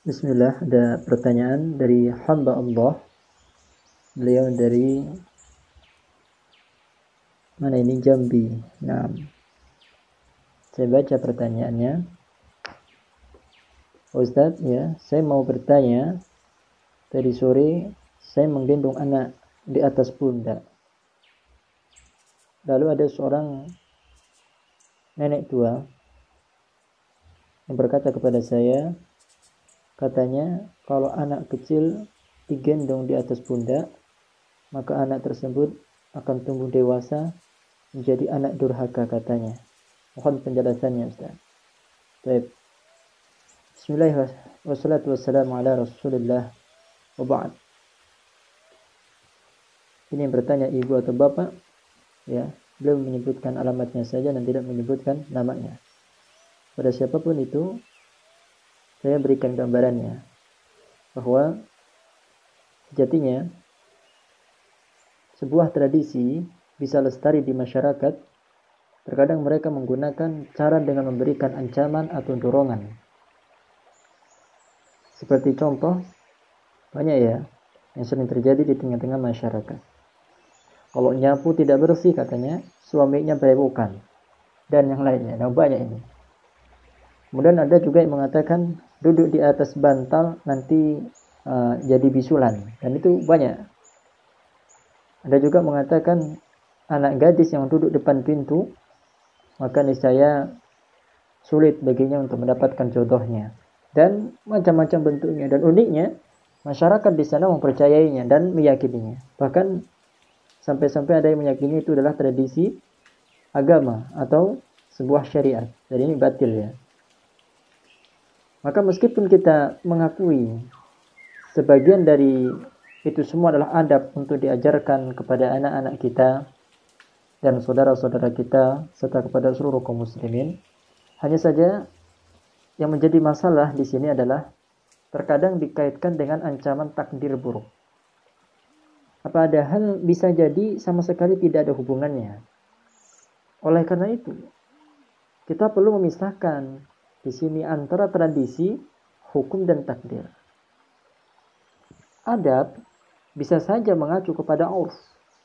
Bismillah, ada pertanyaan dari hamba Allah. Beliau dari mana ini? Jambi. Nah, saya baca pertanyaannya. Ustadz, ya, saya mau bertanya. Tadi sore saya menggendong anak di atas pundak. Lalu ada seorang nenek tua yang berkata kepada saya, katanya kalau anak kecil digendong di atas pundak, maka anak tersebut akan tumbuh dewasa menjadi anak durhaka katanya. Mohon penjelasannya, Ustaz. Baik. Bismillahirrahmanirrahim. Wassalatu wassalamu ala Rasulillah wa ba'd. Ini yang bertanya ibu atau bapak, ya, beliau menyebutkan alamatnya saja dan tidak menyebutkan namanya. Pada siapapun itu, saya berikan gambarannya bahwa sejatinya sebuah tradisi bisa lestari di masyarakat. Terkadang mereka menggunakan cara dengan memberikan ancaman atau dorongan. Seperti contoh, banyak ya yang sering terjadi di tengah-tengah masyarakat. Kalau nyapu tidak bersih katanya, suaminya berewokan. Dan yang lainnya, nah banyak ini. Kemudian ada juga yang mengatakan duduk di atas bantal nanti jadi bisulan. Dan itu banyak. Ada juga mengatakan anak gadis yang duduk depan pintu, maka niscaya sulit baginya untuk mendapatkan jodohnya. Dan macam-macam bentuknya. Dan uniknya, masyarakat di sana mempercayainya dan meyakininya. Bahkan sampai-sampai ada yang meyakini itu adalah tradisi agama atau sebuah syariat. Jadi ini batil ya. Maka meskipun kita mengakui sebagian dari itu semua adalah adab untuk diajarkan kepada anak-anak kita dan saudara-saudara kita serta kepada seluruh kaum muslimin, hanya saja yang menjadi masalah di sini adalah terkadang dikaitkan dengan ancaman takdir buruk. Padahal bisa jadi sama sekali tidak ada hubungannya. Oleh karena itu, kita perlu memisahkan di sini antara tradisi, hukum, dan takdir. Adab bisa saja mengacu kepada urf,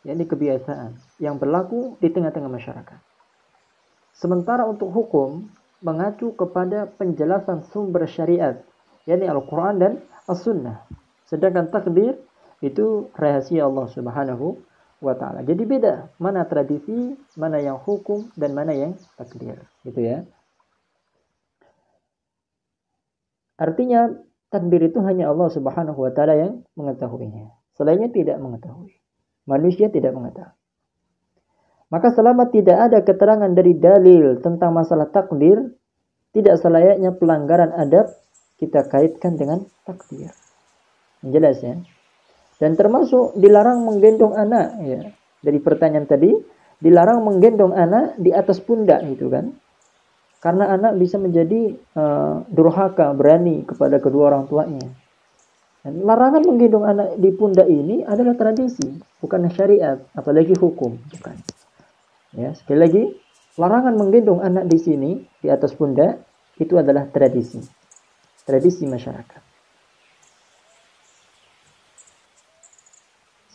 yakni kebiasaan yang berlaku di tengah-tengah masyarakat. Sementara untuk hukum mengacu kepada penjelasan sumber syariat, yakni Al-Quran dan As-Sunnah. Sedangkan takdir itu rahasia Allah Subhanahu wa ta'ala. Jadi beda mana tradisi, mana yang hukum, dan mana yang takdir. Gitu ya. Artinya takdir itu hanya Allah Subhanahu wa ta'ala yang mengetahuinya. Selainnya tidak mengetahui. Manusia tidak mengetahui. Maka selama tidak ada keterangan dari dalil tentang masalah takdir, tidak selayaknya pelanggaran adab kita kaitkan dengan takdir. Jelas ya. Dan termasuk dilarang menggendong anak ya. Dari pertanyaan tadi, dilarang menggendong anak di atas pundak gitu kan. Karena anak bisa menjadi durhaka, berani kepada kedua orang tuanya. Dan larangan menggendong anak di pundak ini adalah tradisi, bukan syariat, apalagi hukum, bukan. Ya, sekali lagi, larangan menggendong anak di sini di atas pundak itu adalah tradisi. Tradisi masyarakat.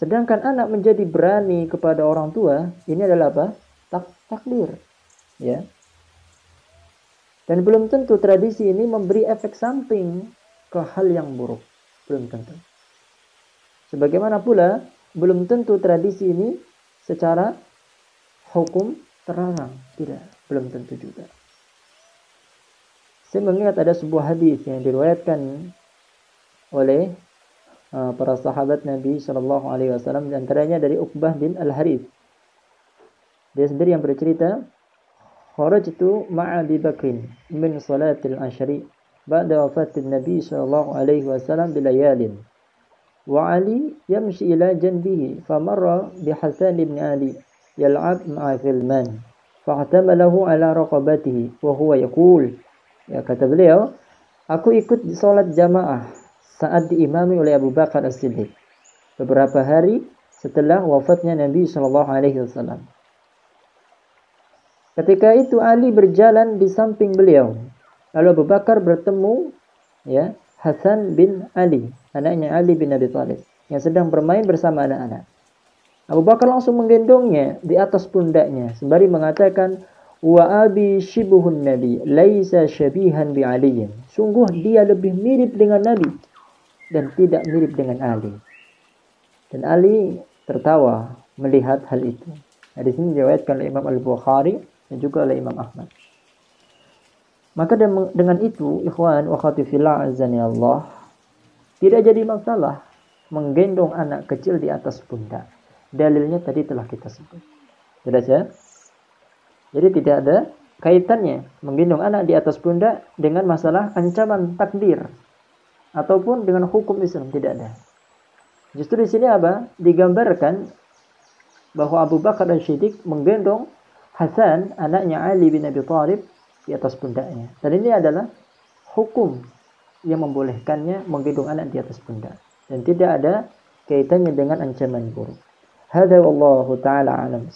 Sedangkan anak menjadi berani kepada orang tua, ini adalah apa? Takdir. Ya. Dan belum tentu tradisi ini memberi efek samping ke hal yang buruk. Belum tentu. Sebagaimana pula, belum tentu tradisi ini secara hukum terlarang. Tidak, belum tentu juga. Saya mengingat ada sebuah hadis yang diriwayatkan oleh para sahabat Nabi Shallallahu Alaihi Wasallam, di antaranya dari Uqbah bin Al-Harith. Dia sendiri yang bercerita, kharajtu ma'a Abi Bakrin min salatil ashri ba'da wafatin Nabi Shallallahu Alaihi Wasallam bilayalin. Wa Ali yamshi ila janbihi famarra bi Hasan bin Ali yal'ab ma'a Ghilman fa'tamalahu ala raqabatihi wa huwa yaqul, ya kata beliau, aku ikut salat jamaah saat diimami oleh Abu Bakar As-Siddiq beberapa hari setelah wafatnya Nabi Shallallahu Alaihi Wasallam. Ketika itu Ali berjalan di samping beliau, lalu Abu Bakar bertemu ya Hasan bin Ali, anaknya Ali bin Abi Thalib, yang sedang bermain bersama anak-anak. Abu Bakar langsung menggendongnya di atas pundaknya sembari mengatakan, wa abi shibuhun nabi laisa syabihan bi aliyin. Sungguh dia lebih mirip dengan Nabi dan tidak mirip dengan Ali. Dan Ali tertawa melihat hal itu. Di sini diriwayatkan oleh Imam Al-Bukhari dan juga oleh Imam Ahmad. Maka dengan itu, ikhwan wa akhwati fillah azani Allah, tidak jadi masalah menggendong anak kecil di atas pundak. Dalilnya tadi telah kita sebut. Jelas ya? Jadi tidak ada kaitannya menggendong anak di atas pundak dengan masalah ancaman takdir ataupun dengan hukum Islam, tidak ada. Justru di sini apa? Digambarkan bahwa Abu Bakar dan Siddiq menggendong Hasan, anaknya Ali bin Abi Thalib, di atas pundaknya. Dan ini adalah hukum yang membolehkannya menggendong anak di atas pundak dan tidak ada kaitannya dengan ancaman buruk. Hadza wallahu taala alam.